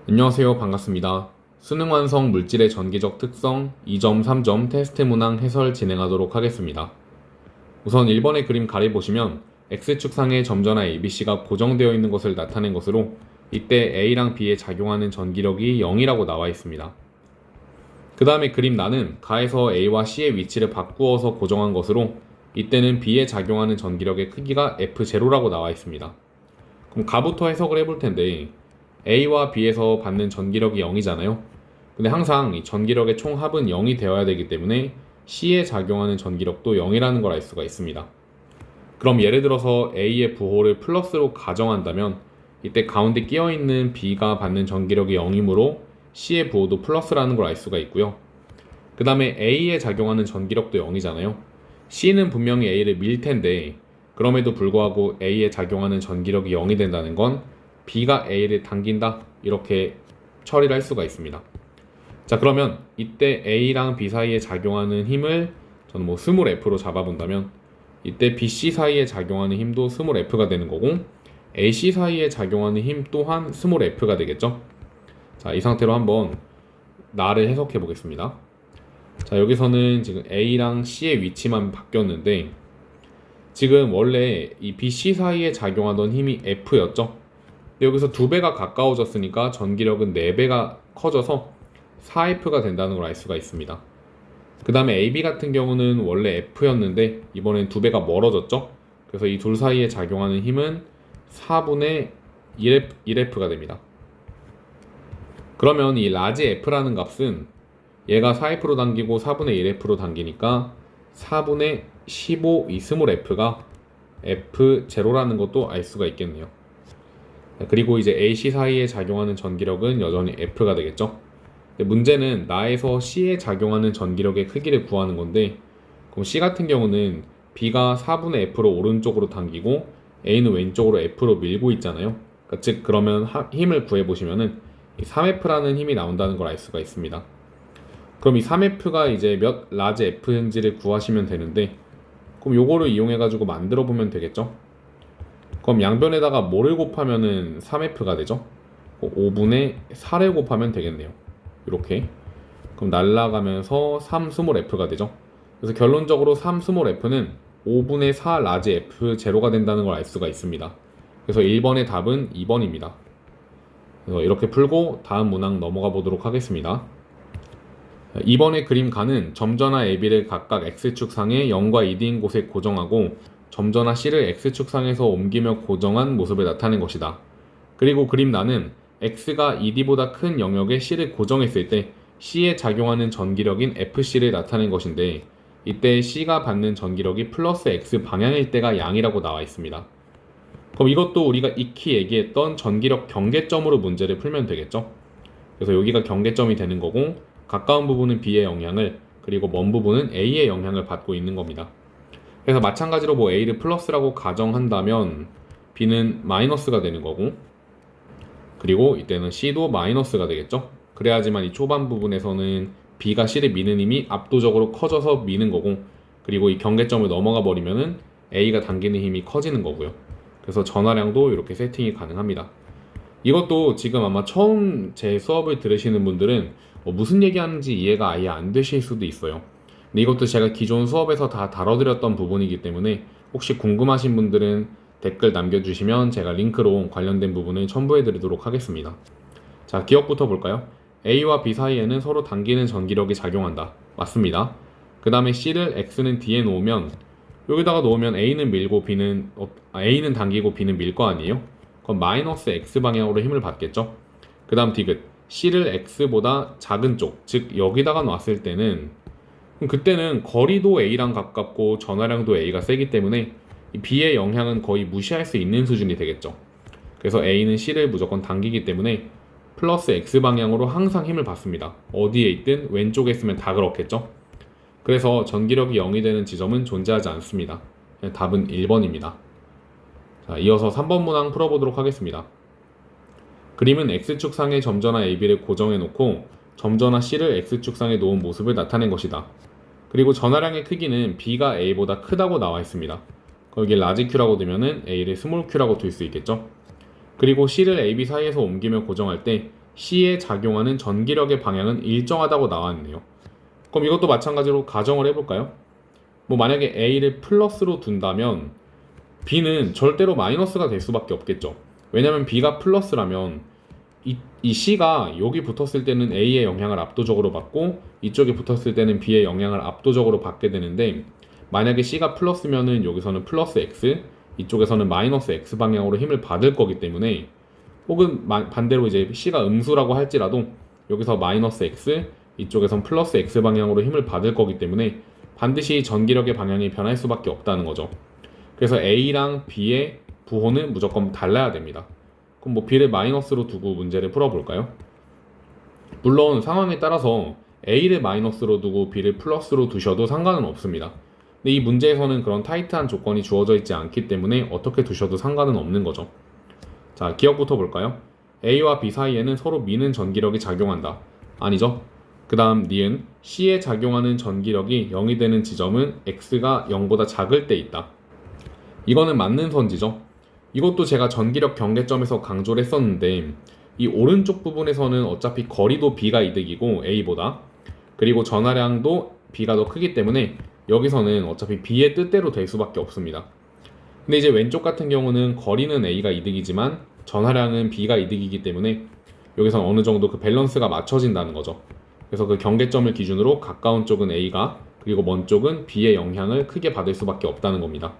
안녕하세요. 반갑습니다. 수능 완성 물질의 전기적 특성 2점 3점 테스트 문항 해설 진행하도록 하겠습니다. 우선 1번의 그림 가려보시면 X축상의 점전화 ABC가 고정되어 있는 것을 나타낸 것으로 이때 A랑 B에 작용하는 전기력이 0이라고 나와 있습니다. 그 다음에 그림 나는 가에서 A와 C의 위치를 바꾸어서 고정한 것으로 이때는 B에 작용하는 전기력의 크기가 F0라고 나와 있습니다. 그럼 가부터 해석을 해볼 텐데 A와 B에서 받는 전기력이 0이잖아요. 근데 항상 이 전기력의 총합은 0이 되어야 되기 때문에 C에 작용하는 전기력도 0이라는 걸 알 수가 있습니다. 그럼 예를 들어서 A의 부호를 플러스로 가정한다면 이때 가운데 끼어있는 B가 받는 전기력이 0이므로 C의 부호도 플러스라는 걸 알 수가 있고요. 그 다음에 A에 작용하는 전기력도 0이잖아요. C는 분명히 A를 밀 텐데 그럼에도 불구하고 A에 작용하는 전기력이 0이 된다는 건 B가 A를 당긴다 이렇게 처리를 할 수가 있습니다. 자, 그러면 이때 A랑 B 사이에 작용하는 힘을 저는 뭐 스몰 F로 잡아본다면 이때 BC 사이에 작용하는 힘도 스몰 F가 되는 거고 AC 사이에 작용하는 힘 또한 스몰 F가 되겠죠. 자, 이 상태로 한번 나를 해석해 보겠습니다. 자, 여기서는 지금 A랑 C의 위치만 바뀌었는데 지금 원래 이 BC 사이에 작용하던 힘이 F였죠. 여기서 2배가 가까워졌으니까 전기력은 4배가 커져서 4F가 된다는 걸 알 수가 있습니다. 그 다음에 AB 같은 경우는 원래 F였는데 이번엔 2배가 멀어졌죠. 그래서 이 둘 사이에 작용하는 힘은 4분의 1F가 됩니다. 그러면 이 라지 F라는 값은 얘가 4F로 당기고 4분의 1F로 당기니까 4분의 15 이 스몰 F가 F0라는 것도 알 수가 있겠네요. 그리고 이제 AC 사이에 작용하는 전기력은 여전히 F가 되겠죠. 문제는 나에서 C에 작용하는 전기력의 크기를 구하는 건데 그럼 C 같은 경우는 B가 4분의 F로 오른쪽으로 당기고 A는 왼쪽으로 F로 밀고 있잖아요. 그러니까 즉 그러면 힘을 구해보시면은 3F라는 힘이 나온다는 걸 알 수가 있습니다. 그럼 이 3F가 이제 몇 라지 F인지를 구하시면 되는데 그럼 요거를 이용해가지고 만들어 보면 되겠죠. 그럼 양변에다가 뭐를 곱하면은 3F가 되죠? 5분의 4를 곱하면 되겠네요. 이렇게. 그럼 날라가면서 3 스몰 F가 되죠? 그래서 결론적으로 3 스몰 F는 5분의 4 라지 F 제로가 된다는 걸 알 수가 있습니다. 그래서 1번의 답은 2번입니다. 그래서 이렇게 풀고 다음 문항 넘어가 보도록 하겠습니다. 2번의 그림 가는 점전화 AB를 각각 X축상에 0과 2D인 곳에 고정하고 점전화 C를 X축상에서 옮기며 고정한 모습을 나타낸 것이다. 그리고 그림 나는 X가 2D보다 큰 영역에 C를 고정했을 때 C에 작용하는 전기력인 FC를 나타낸 것인데 이때 C가 받는 전기력이 플러스 X 방향일 때가 양이라고 나와 있습니다. 그럼 이것도 우리가 익히 얘기했던 전기력 경계점으로 문제를 풀면 되겠죠? 그래서 여기가 경계점이 되는 거고 가까운 부분은 B의 영향을 그리고 먼 부분은 A의 영향을 받고 있는 겁니다. 그래서 마찬가지로 뭐 A를 플러스라고 가정한다면 B는 마이너스가 되는 거고 그리고 이때는 C도 마이너스가 되겠죠. 그래야지만 이 초반 부분에서는 B가 C를 미는 힘이 압도적으로 커져서 미는 거고 그리고 이 경계점을 넘어가 버리면은 A가 당기는 힘이 커지는 거고요. 그래서 전화량도 이렇게 세팅이 가능합니다. 이것도 지금 아마 처음 제 수업을 들으시는 분들은 무슨 얘기하는지 이해가 아예 안 되실 수도 있어요. 근데 이것도 제가 기존 수업에서 다 다뤄드렸던 부분이기 때문에 혹시 궁금하신 분들은 댓글 남겨주시면 제가 링크로 관련된 부분을 첨부해드리도록 하겠습니다. 자, 기억부터 볼까요? A와 B 사이에는 서로 당기는 전기력이 작용한다. 맞습니다. 그 다음에 C를 X는 D에 놓으면 여기다가 놓으면 A는 밀고 A는 당기고 B는 밀 거 아니에요? 그럼 마이너스 X 방향으로 힘을 받겠죠? 그 다음 디귿 C를 X보다 작은 쪽, 즉 여기다가 놨을 때는 그럼 그때는 거리도 A랑 가깝고 전화량도 A가 세기 때문에 B의 영향은 거의 무시할 수 있는 수준이 되겠죠. 그래서 A는 C를 무조건 당기기 때문에 플러스 X 방향으로 항상 힘을 받습니다. 어디에 있든 왼쪽에 있으면 다 그렇겠죠. 그래서 전기력이 0이 되는 지점은 존재하지 않습니다. 답은 1번입니다. 자, 이어서 3번 문항 풀어보도록 하겠습니다. 그림은 X축상에 점전화 AB를 고정해 놓고 점전화 C를 X축상에 놓은 모습을 나타낸 것이다. 그리고 전화량의 크기는 B가 A보다 크다고 나와 있습니다. 거기에 라지 Q라고 두면은 A를 스몰 Q라고 둘 수 있겠죠. 그리고 C를 AB 사이에서 옮기며 고정할 때 C에 작용하는 전기력의 방향은 일정하다고 나왔네요. 그럼 이것도 마찬가지로 가정을 해볼까요? 뭐 만약에 A를 플러스로 둔다면 B는 절대로 마이너스가 될 수밖에 없겠죠. 왜냐면 B가 플러스라면 이 C가 여기 붙었을 때는 A의 영향을 압도적으로 받고 이쪽에 붙었을 때는 B의 영향을 압도적으로 받게 되는데, 만약에 C가 플러스면은 여기서는 플러스 X, 이쪽에서는 마이너스 X 방향으로 힘을 받을 거기 때문에, 혹은 반대로 이제 C가 음수라고 할지라도 여기서 마이너스 X, 이쪽에선 플러스 X 방향으로 힘을 받을 거기 때문에 반드시 전기력의 방향이 변할 수밖에 없다는 거죠. 그래서 A랑 B의 부호는 무조건 달라야 됩니다. 그럼 뭐 B를 마이너스로 두고 문제를 풀어볼까요? 물론 상황에 따라서 A를 마이너스로 두고 B를 플러스로 두셔도 상관은 없습니다. 근데 이 문제에서는 그런 타이트한 조건이 주어져 있지 않기 때문에 어떻게 두셔도 상관은 없는 거죠. 자, 기억부터 볼까요? A와 B 사이에는 서로 미는 전기력이 작용한다. 아니죠? 그 다음 니은 C에 작용하는 전기력이 0이 되는 지점은 X가 0보다 작을 때 있다. 이거는 맞는 선지죠. 이것도 제가 전기력 경계점에서 강조를 했었는데, 이 오른쪽 부분에서는 어차피 거리도 B가 이득이고 A보다, 그리고 전하량도 B가 더 크기 때문에 여기서는 어차피 B의 뜻대로 될 수밖에 없습니다. 근데 이제 왼쪽 같은 경우는 거리는 A가 이득이지만 전하량은 B가 이득이기 때문에 여기서 어느 정도 그 밸런스가 맞춰진다는 거죠. 그래서 그 경계점을 기준으로 가까운 쪽은 A가, 그리고 먼 쪽은 B의 영향을 크게 받을 수밖에 없다는 겁니다.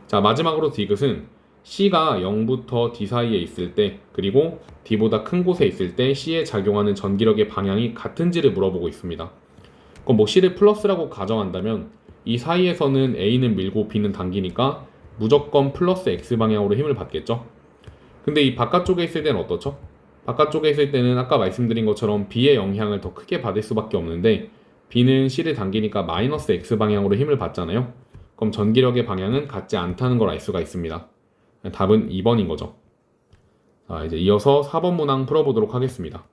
자, 마지막으로 디귿은 C가 0부터 D 사이에 있을 때, 그리고 D보다 큰 곳에 있을 때 C에 작용하는 전기력의 방향이 같은지를 물어보고 있습니다. 그럼 뭐 C를 플러스라고 가정한다면 이 사이에서는 A는 밀고 B는 당기니까 무조건 플러스 X 방향으로 힘을 받겠죠. 근데 이 바깥쪽에 있을 때는 어떻죠? 바깥쪽에 있을 때는 아까 말씀드린 것처럼 B의 영향을 더 크게 받을 수밖에 없는데, B는 C를 당기니까 마이너스 X 방향으로 힘을 받잖아요. 그럼 전기력의 방향은 같지 않다는 걸 알 수가 있습니다. 답은 2번인 거죠. 자, 이제 이어서 4번 문항 풀어보도록 하겠습니다.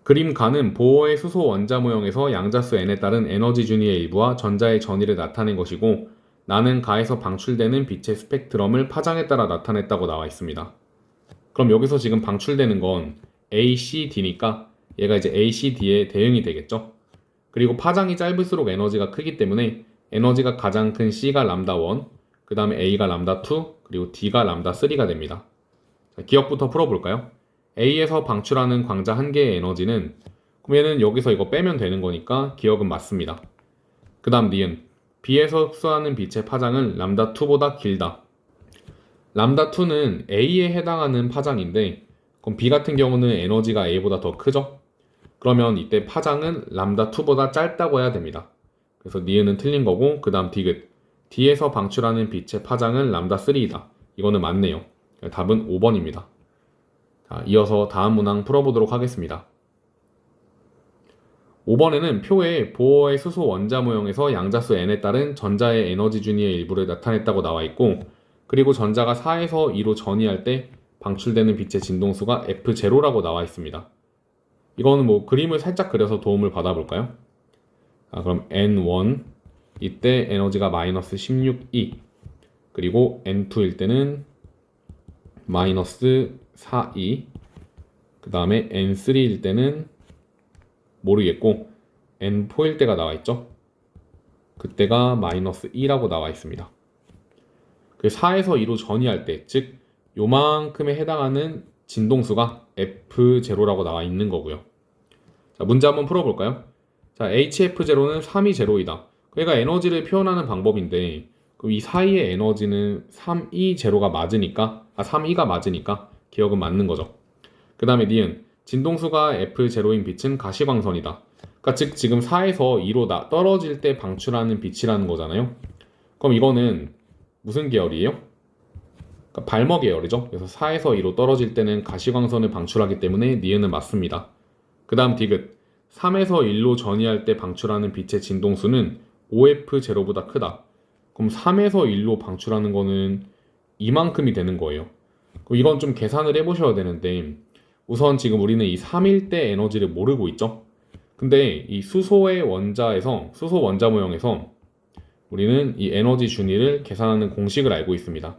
그림 가는 보어의 수소 원자 모형에서 양자수 n에 따른 에너지 준위의 일부와 전자의 전위를 나타낸 것이고, 나는 가에서 방출되는 빛의 스펙트럼을 파장에 따라 나타냈다고 나와 있습니다. 그럼 여기서 지금 방출되는 건 ACD니까 얘가 이제 ACD의 대응이 되겠죠. 그리고 파장이 짧을수록 에너지가 크기 때문에 에너지가 가장 큰 C가 람다1, 그 다음에 A가 람다2, 그리고 D가 람다3가 됩니다. 자, 기억부터 풀어볼까요? A에서 방출하는 광자 한 개의 에너지는, 그러면은 여기서 이거 빼면 되는 거니까 기억은 맞습니다. 그 다음 니은 B에서 흡수하는 빛의 파장은 람다2보다 길다. 람다2는 A에 해당하는 파장인데, 그럼 B 같은 경우는 에너지가 A보다 더 크죠? 그러면 이때 파장은 람다2보다 짧다고 해야 됩니다. 그래서 니은은 틀린 거고, 그 다음 디귿 D에서 방출하는 빛의 파장은 람다3이다. 이거는 맞네요. 답은 5번입니다. 자, 이어서 다음 문항 풀어보도록 하겠습니다. 5번에는 표에 보어의 수소 원자 모형에서 양자수 n에 따른 전자의 에너지 준위의 일부를 나타냈다고 나와 있고, 그리고 전자가 4에서 2로 전이할 때 방출되는 빛의 진동수가 F0라고 나와 있습니다. 이거는 뭐 그림을 살짝 그려서 도움을 받아볼까요? 자, 그럼 N1 이때 에너지가 마이너스 16E, 그리고 N2일 때는 마이너스 4E, 그 다음에 N3일 때는 모르겠고 N4일 때가 나와 있죠. 그때가 마이너스 2라고 나와 있습니다. 그 4에서 2로 전이할 때, 즉 요만큼에 해당하는 진동수가 F0라고 나와 있는 거고요. 자, 문제 한번 풀어볼까요? 자, HF0는 3이 제로이다. 그러니까 에너지를 표현하는 방법인데, 그럼 이 사이의 에너지는 3E 제로가 맞으니까, 3E가 맞으니까 기억은 맞는 거죠. 그 다음에 니은 진동수가 F0인 빛은 가시광선이다. 그러니까 즉 지금 4에서 2로 떨어질 때 방출하는 빛이라는 거잖아요. 그럼 이거는 무슨 계열이에요? 그러니까 발머 계열이죠. 그래서 4에서 2로 떨어질 때는 가시광선을 방출하기 때문에 니은은 맞습니다. 그 다음 디귿 3에서 1로 전이할 때 방출하는 빛의 진동수는 OF0보다 크다. 그럼 3에서 1로 방출하는 거는 이만큼이 되는 거예요. 그럼 이건 좀 계산을 해보셔야 되는데, 우선 지금 우리는 이 3일 때 에너지를 모르고 있죠. 근데 이 수소의 원자에서, 수소 원자 모형에서 우리는 이 에너지 준위를 계산하는 공식을 알고 있습니다.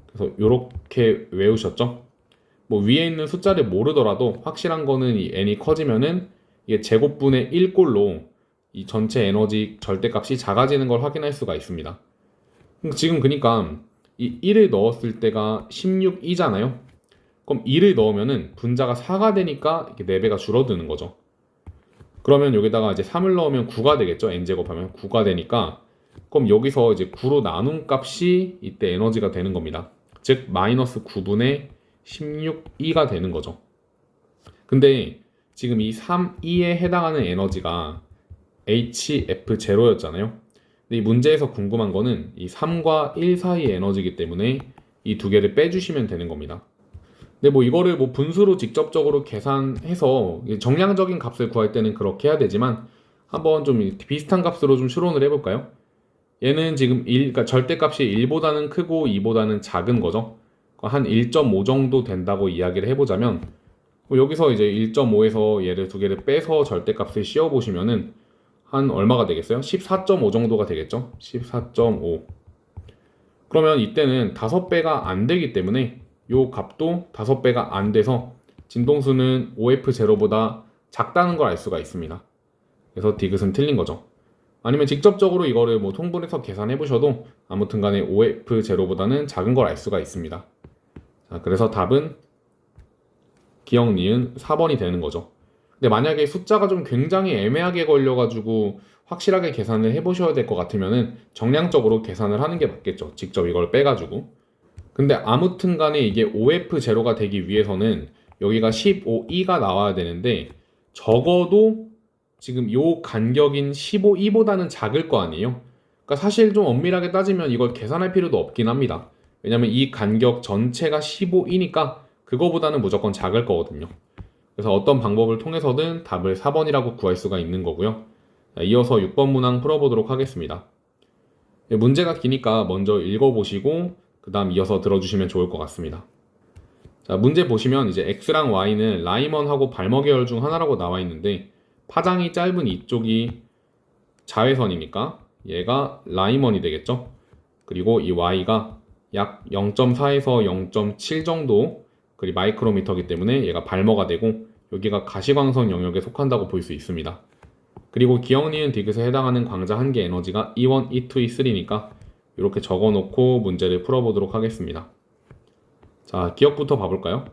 그래서 이렇게 외우셨죠? 뭐 위에 있는 숫자를 모르더라도 확실한 거는 이 n이 커지면은 이게 제곱분의 1꼴로 이 전체 에너지 절대값이 작아지는 걸 확인할 수가 있습니다. 지금 그러니까 이 1을 넣었을 때가 16이잖아요. 그럼 2를 넣으면은 분자가 4가 되니까 이렇게 4배가 줄어드는 거죠. 그러면 여기다가 이제 3을 넣으면 9가 되겠죠. n제곱하면 9가 되니까 그럼 여기서 이제 9로 나눈 값이 이때 에너지가 되는 겁니다. 즉 마이너스 9분의 16E가 되는 거죠. 근데 지금 이 3E에 해당하는 에너지가 HF0였잖아요. 근데 이 문제에서 궁금한 거는 이 3과 1 사이의 에너지이기 때문에 이 두 개를 빼주시면 되는 겁니다. 근데 뭐 이거를 뭐 분수로 직접적으로 계산해서 정량적인 값을 구할 때는 그렇게 해야 되지만 한번 좀 비슷한 값으로 좀 추론을 해볼까요? 얘는 지금 그러니까 절대값이 1보다는 크고 2보다는 작은 거죠. 한 1.5 정도 된다고 이야기를 해보자면 뭐 여기서 이제 1.5에서 얘를 두 개를 빼서 절대값을 씌워보시면은 한 얼마가 되겠어요? 14.5 정도가 되겠죠? 14.5. 그러면 이때는 5배가 안 되기 때문에 요 값도 5배가 안 돼서 진동수는 OF0보다 작다는 걸 알 수가 있습니다. 그래서 디귿은 틀린 거죠. 아니면 직접적으로 이거를 뭐 통분해서 계산해 보셔도 아무튼 간에 OF0보다는 작은 걸 알 수가 있습니다. 자, 그래서 답은 기억 니은 4번이 되는 거죠. 근데 만약에 숫자가 좀 굉장히 애매하게 걸려가지고 확실하게 계산을 해보셔야 될 것 같으면은 정량적으로 계산을 하는 게 맞겠죠. 직접 이걸 빼가지고. 근데 아무튼 간에 이게 OF0가 되기 위해서는 여기가 15E가 나와야 되는데 적어도 지금 요 간격인 15E보다는 작을 거 아니에요. 그러니까 사실 좀 엄밀하게 따지면 이걸 계산할 필요도 없긴 합니다. 왜냐면 이 간격 전체가 15E니까 그거보다는 무조건 작을 거거든요. 그래서 어떤 방법을 통해서든 답을 4번이라고 구할 수가 있는 거고요. 이어서 6번 문항 풀어보도록 하겠습니다. 문제가 기니까 먼저 읽어보시고 그 다음 이어서 들어주시면 좋을 것 같습니다. 자, 문제 보시면 이제 X랑 Y는 라이먼하고 발머 계열 중 하나라고 나와 있는데 파장이 짧은 이쪽이 자외선이니까 얘가 라이먼이 되겠죠. 그리고 이 Y가 약 0.4에서 0.7 정도 그리고 마이크로미터이기 때문에 얘가 발머가 되고 여기가 가시광선 영역에 속한다고 볼 수 있습니다. 그리고 기억 니은 디귿에 해당하는 광자 한 개 에너지가 E1, E2, E3니까 이렇게 적어놓고 문제를 풀어보도록 하겠습니다. 자, 기억부터 봐볼까요?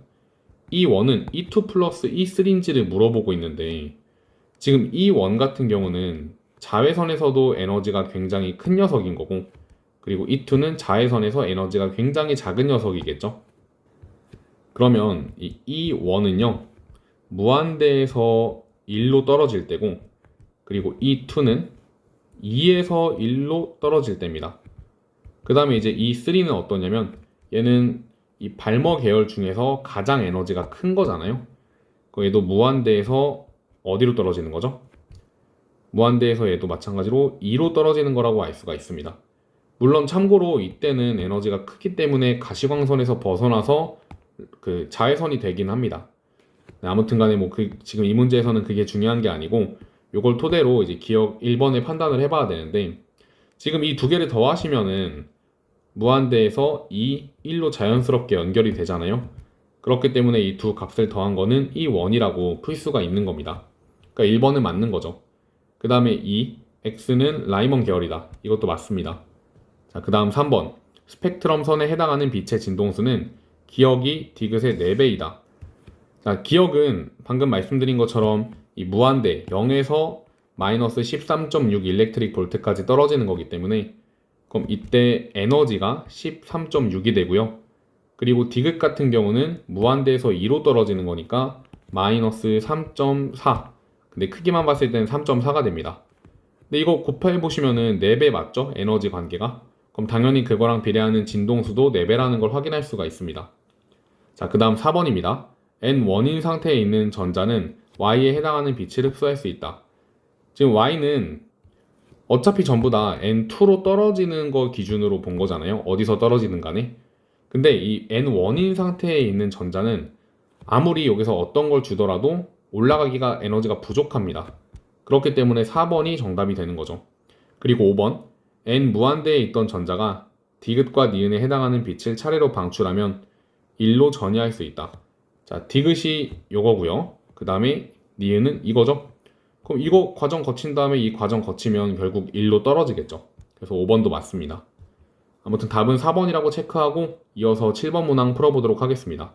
E1은 E2 플러스 E3인지를 물어보고 있는데 지금 E1 같은 경우는 자외선에서도 에너지가 굉장히 큰 녀석인 거고 그리고 E2는 자외선에서 에너지가 굉장히 작은 녀석이겠죠? 그러면 이 E1은요 무한대에서 1로 떨어질 때고 그리고 E2는 2에서 1로 떨어질 때입니다. 그 다음에 이제 E3는 어떠냐면 얘는 이 발머 계열 중에서 가장 에너지가 큰 거잖아요. 얘도 무한대에서 어디로 떨어지는 거죠? 무한대에서 얘도 마찬가지로 2로 떨어지는 거라고 알 수가 있습니다. 물론 참고로 이때는 에너지가 크기 때문에 가시광선에서 벗어나서 그 자외선이 되긴 합니다. 아무튼 간에 뭐 지금 이 문제에서는 그게 중요한 게 아니고 요걸 토대로 이제 기억 1번을 판단을 해봐야 되는데 지금 이 두 개를 더하시면은 무한대에서 2, 1로 자연스럽게 연결이 되잖아요. 그렇기 때문에 이 두 값을 더한 거는 E1이라고 풀 수가 있는 겁니다. 그러니까 1번은 맞는 거죠. 그 다음에 2, X는 라이먼 계열이다. 이것도 맞습니다. 자, 그 다음 3번. 스펙트럼 선에 해당하는 빛의 진동수는 기억이 디귿의 4배이다. 자, 기억은 방금 말씀드린 것처럼 이 무한대 0에서 마이너스 13.6 일렉트릭 볼트까지 떨어지는 거기 때문에 그럼 이때 에너지가 13.6이 되고요. 그리고 디귿 같은 경우는 무한대에서 2로 떨어지는 거니까 마이너스 3.4. 근데 크기만 봤을 때는 3.4가 됩니다. 근데 이거 곱해 보시면은 4배 맞죠? 에너지 관계가. 그럼 당연히 그거랑 비례하는 진동수도 4배라는 걸 확인할 수가 있습니다. 자, 그 다음 4번입니다. N1인 상태에 있는 전자는 Y에 해당하는 빛을 흡수할 수 있다. 지금 Y는 어차피 전부 다 N2로 떨어지는 거 기준으로 본 거잖아요. 어디서 떨어지는 간에. 근데 이 N1인 상태에 있는 전자는 아무리 여기서 어떤 걸 주더라도 올라가기가 에너지가 부족합니다. 그렇기 때문에 4번이 정답이 되는 거죠. 그리고 5번. N 무한대에 있던 전자가 디귿과 니은에 해당하는 빛을 차례로 방출하면 1로 전이할 수 있다. 자, 디귿이 요거고요. 그 다음에 니은은 이거죠. 그럼 이거 과정 거친 다음에 이 과정 거치면 결국 1로 떨어지겠죠. 그래서 5번도 맞습니다. 아무튼 답은 4번이라고 체크하고 이어서 7번 문항 풀어보도록 하겠습니다.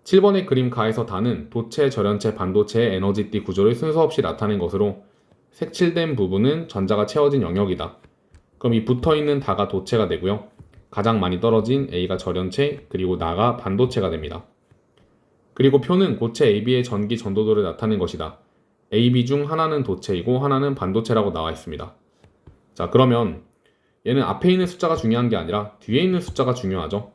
7번의 그림 가에서 다는 도체, 절연체, 반도체의 에너지띠 구조를 순서 없이 나타낸 것으로 색칠된 부분은 전자가 채워진 영역이다. 그럼 이 붙어있는 다가 도체가 되고요. 가장 많이 떨어진 A가 절연체, 그리고 나가 반도체가 됩니다. 그리고 표는 고체 AB의 전기 전도도를 나타낸 것이다. AB 중 하나는 도체이고 하나는 반도체라고 나와 있습니다. 자, 그러면 얘는 앞에 있는 숫자가 중요한 게 아니라 뒤에 있는 숫자가 중요하죠.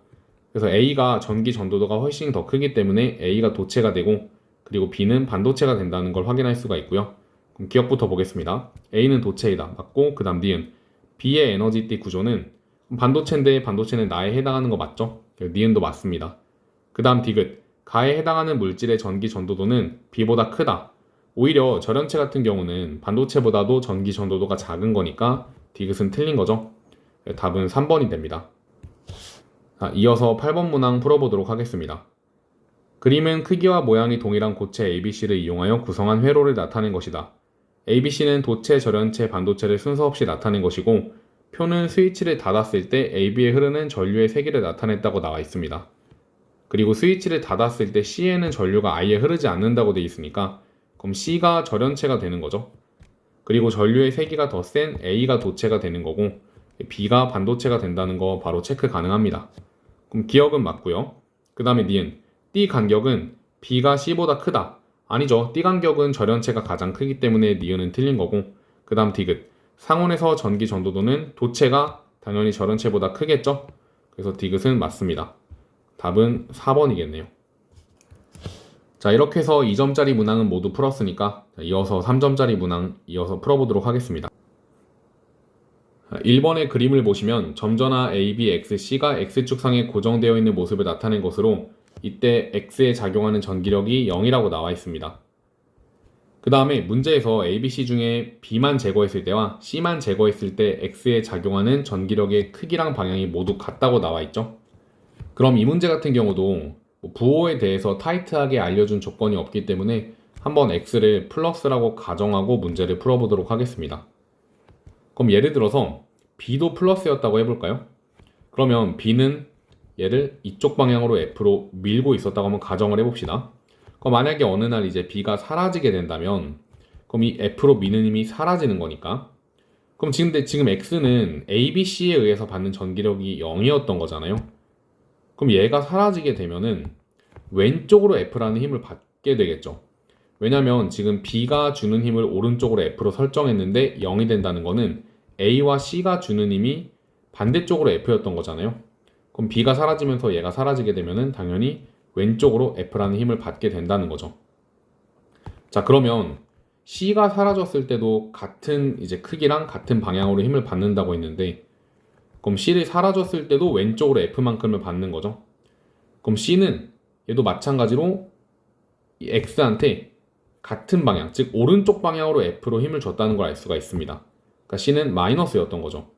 그래서 A가 전기 전도도가 훨씬 더 크기 때문에 A가 도체가 되고 그리고 B는 반도체가 된다는 걸 확인할 수가 있고요. 그럼 기억부터 보겠습니다. A는 도체이다. 맞고 그 다음 니은 B의 에너지띠 구조는 반도체인데 반도체는 나에 해당하는 거 맞죠? 니은도 맞습니다. 그 다음 디귿 가에 해당하는 물질의 전기 전도도는 B보다 크다. 오히려 절연체 같은 경우는 반도체보다도 전기 전도도가 작은 거니까 디귿은 틀린 거죠. 답은 3번이 됩니다. 자, 이어서 8번 문항 풀어보도록 하겠습니다. 그림은 크기와 모양이 동일한 고체 ABC를 이용하여 구성한 회로를 나타낸 것이다. ABC는 도체, 절연체, 반도체를 순서 없이 나타낸 것이고 표는 스위치를 닫았을 때 AB에 흐르는 전류의 세기를 나타냈다고 나와 있습니다. 그리고 스위치를 닫았을 때 C에는 전류가 아예 흐르지 않는다고 되어 있으니까 그럼 C가 절연체가 되는 거죠. 그리고 전류의 세기가 더 센 A가 도체가 되는 거고 B가 반도체가 된다는 거 바로 체크 가능합니다. 그럼 기억은 맞고요. 그 다음에 니은 띠 간격은 B가 C보다 크다. 아니죠. 띠 간격은 절연체가 가장 크기 때문에 니은은 틀린 거고 그 다음 디귿 상온에서 전기 전도도는 도체가 당연히 절연체보다 크겠죠. 그래서 디귿은 맞습니다. 답은 4번이겠네요. 자, 이렇게 해서 2점짜리 문항은 모두 풀었으니까 이어서 3점짜리 문항 이어서 풀어보도록 하겠습니다. 1번의 그림을 보시면 점전화 A, B, X, C가 X축상에 고정되어 있는 모습을 나타낸 것으로 이때 X에 작용하는 전기력이 0이라고 나와 있습니다. 그 다음에 문제에서 A, B, C 중에 B만 제거했을 때와 C만 제거했을 때 X에 작용하는 전기력의 크기랑 방향이 모두 같다고 나와 있죠. 그럼 이 문제 같은 경우도 부호에 대해서 타이트하게 알려준 조건이 없기 때문에 한번 X를 플러스라고 가정하고 문제를 풀어보도록 하겠습니다. 그럼 예를 들어서 B도 플러스였다고 해볼까요? 그러면 B는 얘를 이쪽 방향으로 F로 밀고 있었다고 한번 가정을 해봅시다. 그럼 만약에 어느 날 이제 B가 사라지게 된다면 그럼 이 F로 미는 힘이 사라지는 거니까 그럼 지금 X는 A, B, C에 의해서 받는 전기력이 0이었던 거잖아요. 그럼 얘가 사라지게 되면은 왼쪽으로 F라는 힘을 받게 되겠죠. 왜냐면 지금 B가 주는 힘을 오른쪽으로 F로 설정했는데 0이 된다는 거는 A와 C가 주는 힘이 반대쪽으로 F였던 거잖아요. 그럼 B가 사라지면서 얘가 사라지게 되면은 당연히 왼쪽으로 F라는 힘을 받게 된다는 거죠. 자, 그러면 C가 사라졌을 때도 같은 이제 크기랑 같은 방향으로 힘을 받는다고 했는데 그럼 C를 사라졌을 때도 왼쪽으로 F만큼을 받는 거죠. 그럼 C는 얘도 마찬가지로 이 X한테 같은 방향, 즉 오른쪽 방향으로 F로 힘을 줬다는 걸 알 수가 있습니다. 그러니까 C는 마이너스였던 거죠.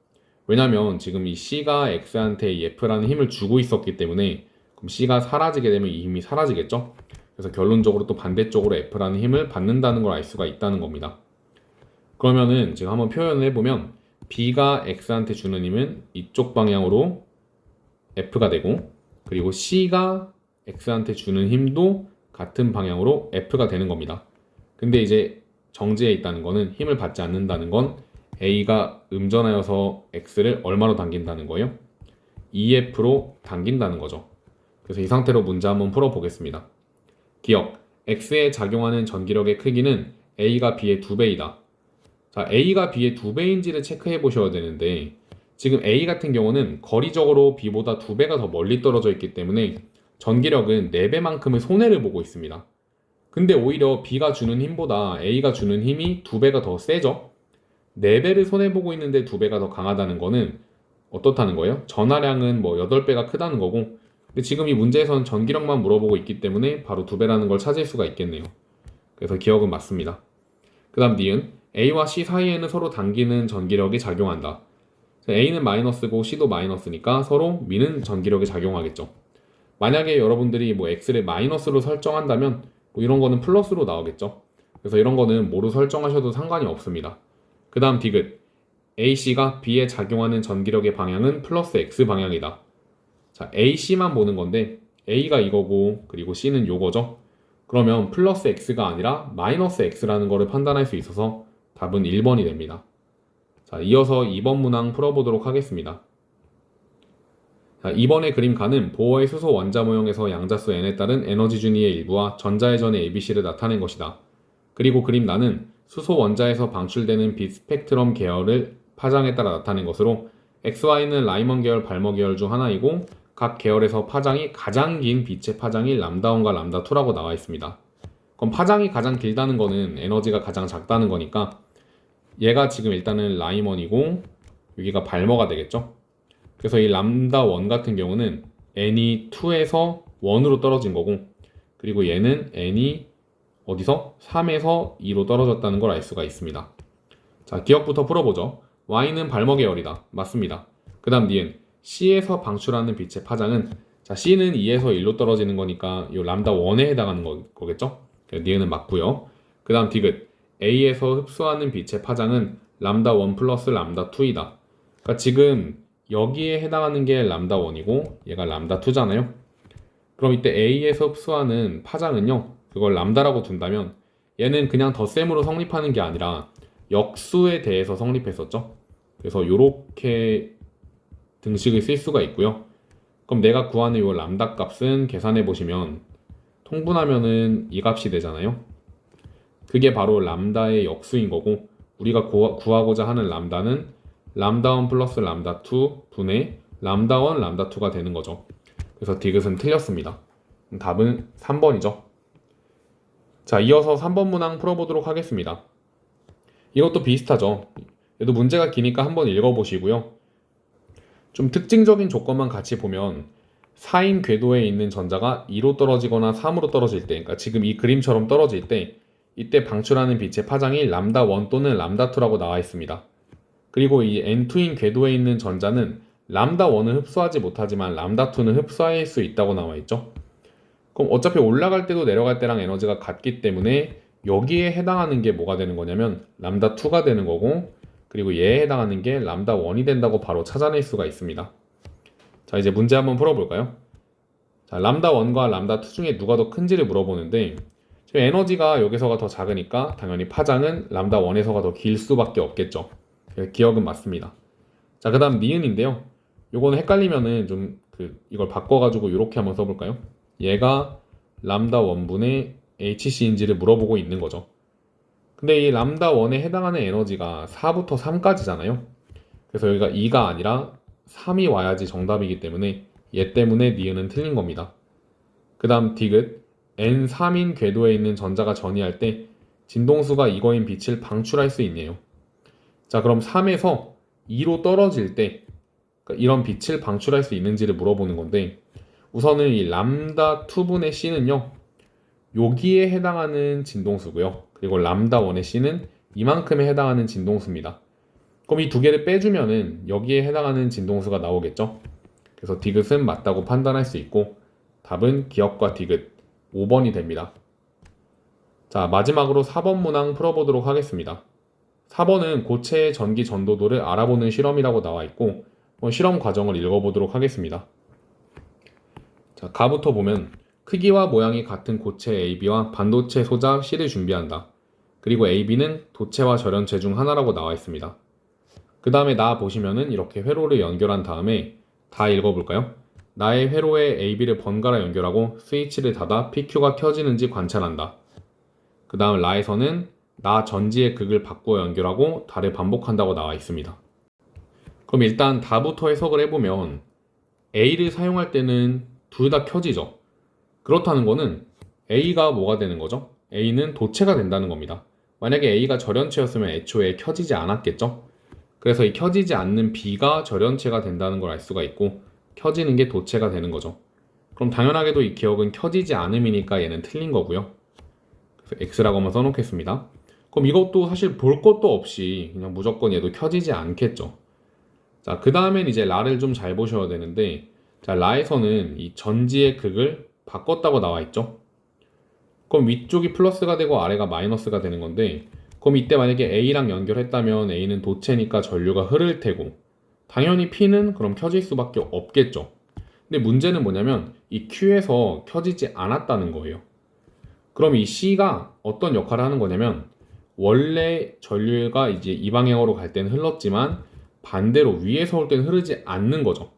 왜냐면 지금 이 C가 X한테 이 F라는 힘을 주고 있었기 때문에 그럼 C가 사라지게 되면 이 힘이 사라지겠죠. 그래서 결론적으로 또 반대쪽으로 F라는 힘을 받는다는 걸 알 수가 있다는 겁니다. 그러면은 지금 한번 표현을 해보면 B가 X한테 주는 힘은 이쪽 방향으로 F가 되고 그리고 C가 X한테 주는 힘도 같은 방향으로 F가 되는 겁니다. 근데 이제 정지해 있다는 거는 힘을 받지 않는다는 건 A가 음전하여서 X를 얼마로 당긴다는 거예요? 2F로 당긴다는 거죠. 그래서 이 상태로 문제 한번 풀어보겠습니다. 기억, X에 작용하는 전기력의 크기는 A가 B의 2배이다. 자, A가 B의 2배인지를 체크해 보셔야 되는데 지금 A 같은 경우는 거리적으로 B보다 2배가 더 멀리 떨어져 있기 때문에 전기력은 4배만큼의 손해를 보고 있습니다. 근데 오히려 B가 주는 힘보다 A가 주는 힘이 2배가 더 세죠? 4배를 손해보고 있는데 2배가 더 강하다는 거는 어떻다는 거예요? 전하량은 뭐 8배가 크다는 거고 근데 지금 이 문제에서는 전기력만 물어보고 있기 때문에 바로 2배라는 걸 찾을 수가 있겠네요. 그래서 기억은 맞습니다. 그 다음 니은 A와 C 사이에는 서로 당기는 전기력이 작용한다. A는 마이너스고 C도 마이너스니까 서로 미는 전기력이 작용하겠죠. 만약에 여러분들이 뭐 x를 마이너스로 설정한다면 뭐 이런 거는 플러스로 나오겠죠. 그래서 이런 거는 뭐로 설정하셔도 상관이 없습니다. 그 다음 디귿. AC가 B에 작용하는 전기력의 방향은 플러스 X 방향이다. 자, AC만 보는 건데 A가 이거고 그리고 C는 요거죠. 그러면 플러스 X가 아니라 마이너스 X라는 거를 판단할 수 있어서 답은 1번이 됩니다. 자, 이어서 2번 문항 풀어보도록 하겠습니다. 자, 2번의 그림가는 보어의 수소 원자 모형에서 양자수 n에 따른 에너지 준위의 일부와 전자회전의 ABC를 나타낸 것이다. 그리고 그림란은 수소 원자에서 방출되는 빛 스펙트럼 계열을 파장에 따라 나타낸 것으로 XY는 라이먼 계열, 발머 계열 중 하나이고 각 계열에서 파장이 가장 긴 빛의 파장이 람다1과 람다2라고 나와 있습니다. 그럼 파장이 가장 길다는 거는 에너지가 가장 작다는 거니까 얘가 지금 일단은 라이먼이고 여기가 발머가 되겠죠. 그래서 이 람다1 같은 경우는 n이 2에서 1으로 떨어진 거고 그리고 얘는 n이 어디서? 3에서 2로 떨어졌다는 걸 알 수가 있습니다. 자, 기억부터 풀어보죠. Y는 발머 계열이다. 맞습니다. 그 다음 니은 C에서 방출하는 빛의 파장은 자, C는 2에서 1로 떨어지는 거니까 이 람다 1에 해당하는 거겠죠? 니은은 맞고요. 그 다음 디귿 A에서 흡수하는 빛의 파장은 람다 1 플러스 람다 2이다. 그러니까 지금 여기에 해당하는 게 람다 1이고 얘가 람다 2잖아요. 그럼 이때 A에서 흡수하는 파장은요. 그걸 람다라고 둔다면 얘는 그냥 덧셈으로 성립하는 게 아니라 역수에 대해서 성립했었죠. 그래서 이렇게 등식을 쓸 수가 있고요. 그럼 내가 구하는 이 람다 값은 계산해 보시면 통분하면은 이 값이 되잖아요. 그게 바로 람다의 역수인 거고 우리가 구하고자 하는 람다는 람다1 플러스 람다2 분의 람다1 람다2가 되는 거죠. 그래서 디귿은 틀렸습니다. 답은 3번이죠. 자, 이어서 3번 문항 풀어보도록 하겠습니다. 이것도 비슷하죠. 얘도 문제가 기니까 한번 읽어보시고요. 좀 특징적인 조건만 같이 보면 4인 궤도에 있는 전자가 2로 떨어지거나 3으로 떨어질 때, 그러니까 지금 이 그림처럼 떨어질 때 이때 방출하는 빛의 파장이 람다1 또는 람다2라고 나와 있습니다. 그리고 이 N2인 궤도에 있는 전자는 람다1을 흡수하지 못하지만 람다2는 흡수할 수 있다고 나와 있죠. 그럼 어차피 올라갈 때도 내려갈 때랑 에너지가 같기 때문에 여기에 해당하는 게 뭐가 되는 거냐면 람다2가 되는 거고 그리고 얘에 해당하는 게 람다1이 된다고 바로 찾아낼 수가 있습니다. 자, 이제 문제 한번 풀어볼까요? 자, 람다1과 람다2 중에 누가 더 큰지를 물어보는데 지금 에너지가 여기서가 더 작으니까 당연히 파장은 람다1에서가 더 길 수밖에 없겠죠. 기억은 맞습니다. 자, 그 다음 니은인데요. 요거는 헷갈리면은 좀 이걸 바꿔가지고 이렇게 한번 써볼까요? 얘가 람다 1분의 HC인지를 물어보고 있는 거죠. 근데 이 람다 1에 해당하는 에너지가 4부터 3까지잖아요. 그래서 여기가 2가 아니라 3이 와야지 정답이기 때문에 얘 때문에 니은은 틀린 겁니다. 그 다음 디귿 N3인 궤도에 있는 전자가 전이할 때 진동수가 이거인 빛을 방출할 수 있네요. 자, 그럼 3에서 2로 떨어질 때 그러니까 이런 빛을 방출할 수 있는지를 물어보는 건데 우선은 이 람다 2분의 C는요 여기에 해당하는 진동수고요. 그리고 람다 1의 C는 이만큼에 해당하는 진동수입니다. 그럼 이 두 개를 빼주면은 여기에 해당하는 진동수가 나오겠죠. 그래서 디귿은 맞다고 판단할 수 있고 답은 기억과 디귿 5번이 됩니다. 자, 마지막으로 4번 문항 풀어보도록 하겠습니다. 4번은 고체의 전기 전도도를 알아보는 실험이라고 나와 있고 실험 과정을 읽어보도록 하겠습니다. 자, 가부터 보면 크기와 모양이 같은 고체 AB와 반도체 소자 C를 준비한다. 그리고 AB는 도체와 절연체 중 하나라고 나와 있습니다. 그 다음에 나 보시면은 이렇게 회로를 연결한 다음에 다 읽어볼까요? 나의 회로에 AB를 번갈아 연결하고 스위치를 닫아 PQ가 켜지는지 관찰한다. 그 다음 라에서는 나 전지의 극을 바꾸어 연결하고 다를 반복한다고 나와 있습니다. 그럼 일단 다부터 해석을 해보면 A를 사용할 때는 둘 다 켜지죠. 그렇다는 거는 A가 뭐가 되는 거죠? A는 도체가 된다는 겁니다. 만약에 A가 절연체였으면 애초에 켜지지 않았겠죠? 그래서 이 켜지지 않는 B가 절연체가 된다는 걸 알 수가 있고 켜지는 게 도체가 되는 거죠. 그럼 당연하게도 이 기억은 켜지지 않음이니까 얘는 틀린 거고요. 그래서 X라고 한번 써놓겠습니다. 그럼 이것도 사실 볼 것도 없이 그냥 무조건 얘도 켜지지 않겠죠. 자, 그 다음엔 이제 라를 좀 잘 보셔야 되는데 자, 라에서는 이 전지의 극을 바꿨다고 나와 있죠. 그럼 위쪽이 플러스가 되고 아래가 마이너스가 되는 건데, 그럼 이때 만약에 A랑 연결했다면 A는 도체니까 전류가 흐를 테고, 당연히 P는 그럼 켜질 수밖에 없겠죠. 근데 문제는 뭐냐면 이 Q에서 켜지지 않았다는 거예요. 그럼 이 C가 어떤 역할을 하는 거냐면, 원래 전류가 이제 이 방향으로 갈 때는 흘렀지만 반대로 위에서 올 때는 흐르지 않는 거죠.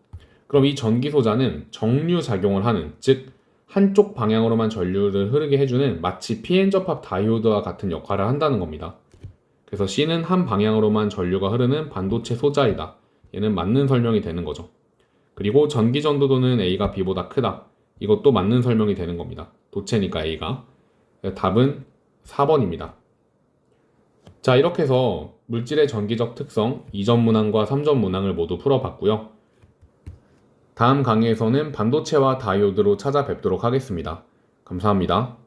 그럼 이 전기소자는 정류 작용을 하는, 즉 한쪽 방향으로만 전류를 흐르게 해주는 마치 pn 접합 다이오드와 같은 역할을 한다는 겁니다. 그래서 C는 한 방향으로만 전류가 흐르는 반도체 소자이다. 얘는 맞는 설명이 되는 거죠. 그리고 전기 전도도는 A가 B보다 크다. 이것도 맞는 설명이 되는 겁니다. 도체니까 A가. 답은 4번입니다. 자, 이렇게 해서 물질의 전기적 특성 2점 문항과 3점 문항을 모두 풀어봤고요. 다음 강의에서는 반도체와 다이오드로 찾아뵙도록 하겠습니다. 감사합니다.